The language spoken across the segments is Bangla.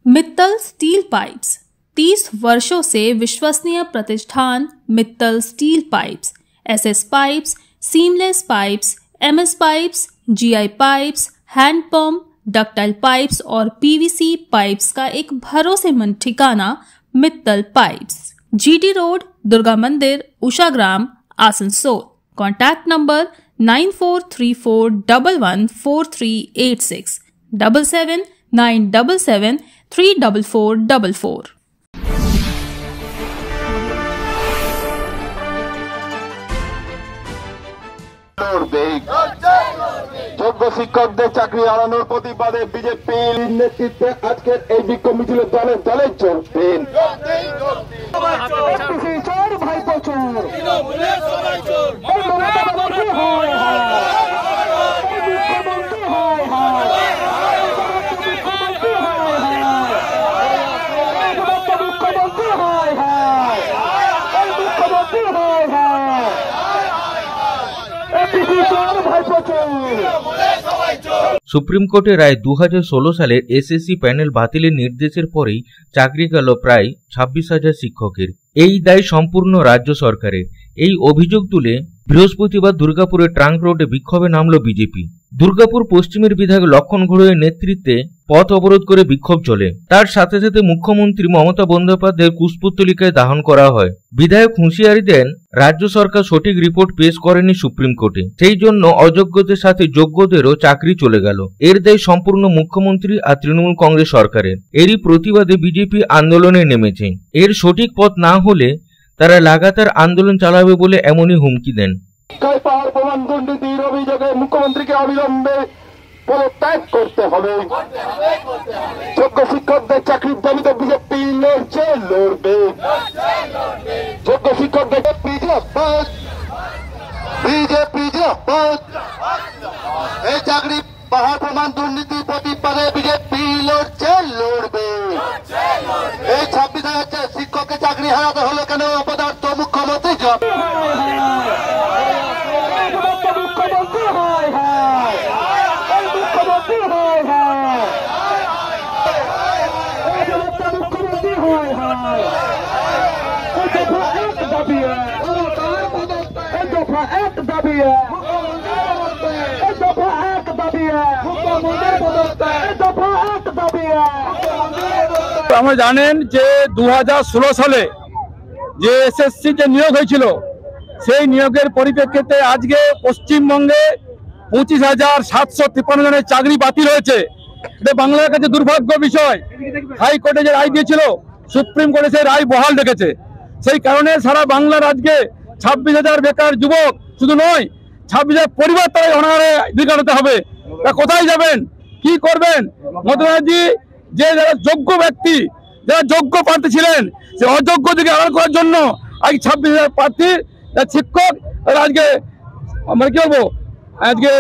मित्तल स्टील पाइप्स 30 वर्षों से विश्वसनीय प्रतिष्ठान Mittal steel pipes, SS pipes, seamless pipes, MS pipes, GI pipes, hand pump, ductile pipes और पीवीसी पाइप्स का एक भरोसेमंद ठिकाना Mittal pipes, GT road, Durga मंदिर, उषाग्राम, आसनसोल। Contact number 9434114386 7797734444। যোগ্য শিক্ষকদের চাকরি হারানোর প্রতিবাদে বিজেপির নেতৃত্বে আজকের এই বিক্ষোভ মিছিল দলে দলে চলবে। সুপ্রিম কোর্টের রায় 2016 সালের এসএসসি প্যানেল বাতিলের নির্দেশের পরেই চাকরি গেল প্রায় 26,000 শিক্ষকের। এই দায় সম্পূর্ণ রাজ্য সরকারের। এই অভিযোগ তুলে বৃহস্পতিবার দুর্গাপুরের ট্রাঙ্ক রোডে বিক্ষোভে নামল বিজেপি। দুর্গাপুর পশ্চিমের বিধায়ক লক্ষণ ঘোড়াইয়ের নেতৃত্বে পথ অবরোধ করে বিক্ষোভ চলে। তার সাথে সাথে মুখ্যমন্ত্রী মমতা বন্দ্যোপাধ্যায়ের কুশপুত্তলিকায় দাহন করা হয়। বিধায়ক হুঁশিয়ারি দেন, রাজ্য সরকার সঠিক রিপোর্ট পেশ করেনি সুপ্রিম কোর্টে, সেই জন্য অযোগ্যদের সাথে যোগ্যদেরও চাকরি চলে গেল। এর দায় সম্পূর্ণ মুখ্যমন্ত্রী আর তৃণমূল কংগ্রেস সরকারের। এরই প্রতিবাদে বিজেপি আন্দোলনে নেমেছে। এর সঠিক পথ না হলে তারা লাগাতার আন্দোলন চালাবে বলে এমনই হুমকি দেন। দুর্নীতির অভিযোগে মুখ্যমন্ত্রীকে অবিলম্বে পদত্যাগ করতে হবে। যোগ্য শিক্ষকদের চাকরির দাবিতে বিজেপি লড়ছে, লড়বে। যোগ্য শিক্ষকদের বিজেপি এই চাকরি পাহাড় প্রমাণ দুর্নীতির প্রতিবাদে বিজেপি লড়ছে, লড়বে। এই 26,000 শিক্ষকের চাকরি হারাতে হলো কেন? অপদার্থ মুখ্যমন্ত্রী আমরা জানেন যে 2016 সালে যে এসএসসি যে নিয়োগ হয়েছিল, সেই নিয়োগের পরিপ্রেক্ষিতে আজকে পশ্চিমবঙ্গে 25,753 জনের চাকরি বাতিল হয়েছে। এটা বাংলার কাছে দুর্ভাগ্য বিষয়। হাইকোর্টে যে রায় দিয়েছিল, সুপ্রিম কোর্টে সেই রায় বহাল রেখেছে। সেই কারণে সারা বাংলার আজকে 26,000 বেকার যুবক শুধু নয়, 26,000 পরিবার তারা অনাহারে দিন কাটাতে হবে। তা কোথায় যাবেন, কি করবেন? মমতা ব্যানার্জি যে যারা যোগ্য ব্যক্তি, যারা যোগ্য প্রার্থী ছিলেন, সে অযোগ্য দিকে আড়াল করার জন্য আজ 26,000 প্রার্থী শিক্ষক আজকে আমরা কি বলবো, আজকে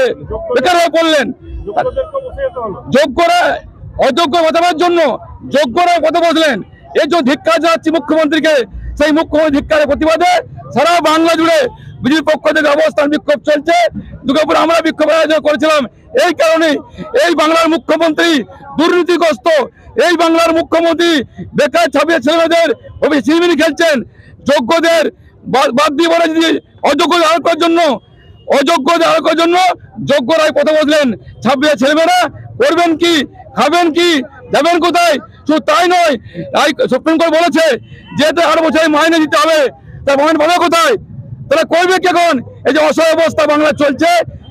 বেকার হয়ে পড়লেন। যোগ্যরা অযোগ্য বাঁচাবার জন্য যোগ্যরা কথা বসলেন। এই জন্য ধিক্কার জানাচ্ছি মুখ্যমন্ত্রীকে। সেই মুখ্যমন্ত্রী ধিক্কারের প্রতিবাদে সারা বাংলা জুড়ে বিজেপির পক্ষ থেকে অবস্থান বিক্ষোভ চলছে। দুর্গাপুরে আমরা বিক্ষোভ আয়োজন করেছিলাম। এই কারণে এই বাংলার মুখ্যমন্ত্রী দুর্নীতিগ্রস্ত, এই বাংলার মুখ্যমন্ত্রী বেকার 26 ছেলেমেয়েদের ছিনিমিনি খেলছেন। যোগ্যদের বাদ দিয়ে বলে যদি অযোগ্যদের আড়াল করার জন্য, অযোগ্যদের আড়াল করার জন্য যোগ্যরাই কথা বললেন। 26 ছেলেমেয়েরা করবেন কি, খাবেন কি, যাবেন কোথায়? শুধু তাই নয়, সুপ্রিম কোর্ট বলেছে যে 8 বছর মাইনে দিতে হবে। তার মাইনে পাবে কোথায়? তারা করবে কি এখন? এই যে অসহায় অবস্থা বাংলা চলছে,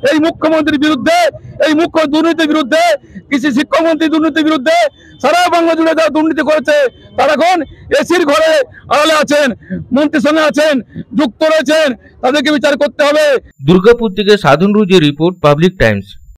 এই মুখ্যমন্ত্রীর বিরুদ্ধে, এই মুখ্য দুর্নীতির বিরুদ্ধে, কৃষি শিক্ষামন্ত্রী দুর্নীতির বিরুদ্ধে সারা বাংলা জুড়ে যারা দুর্নীতি করেছে তারা এখন এসির ঘরে আড়ালে আছেন, মন্ত্রীর সঙ্গে আছেন, যুক্ত রয়েছেন। তাদেরকে বিচার করতে হবে। দুর্গাপুর থেকে সাধন রুজের রিপোর্ট, পাবলিক টাইমস।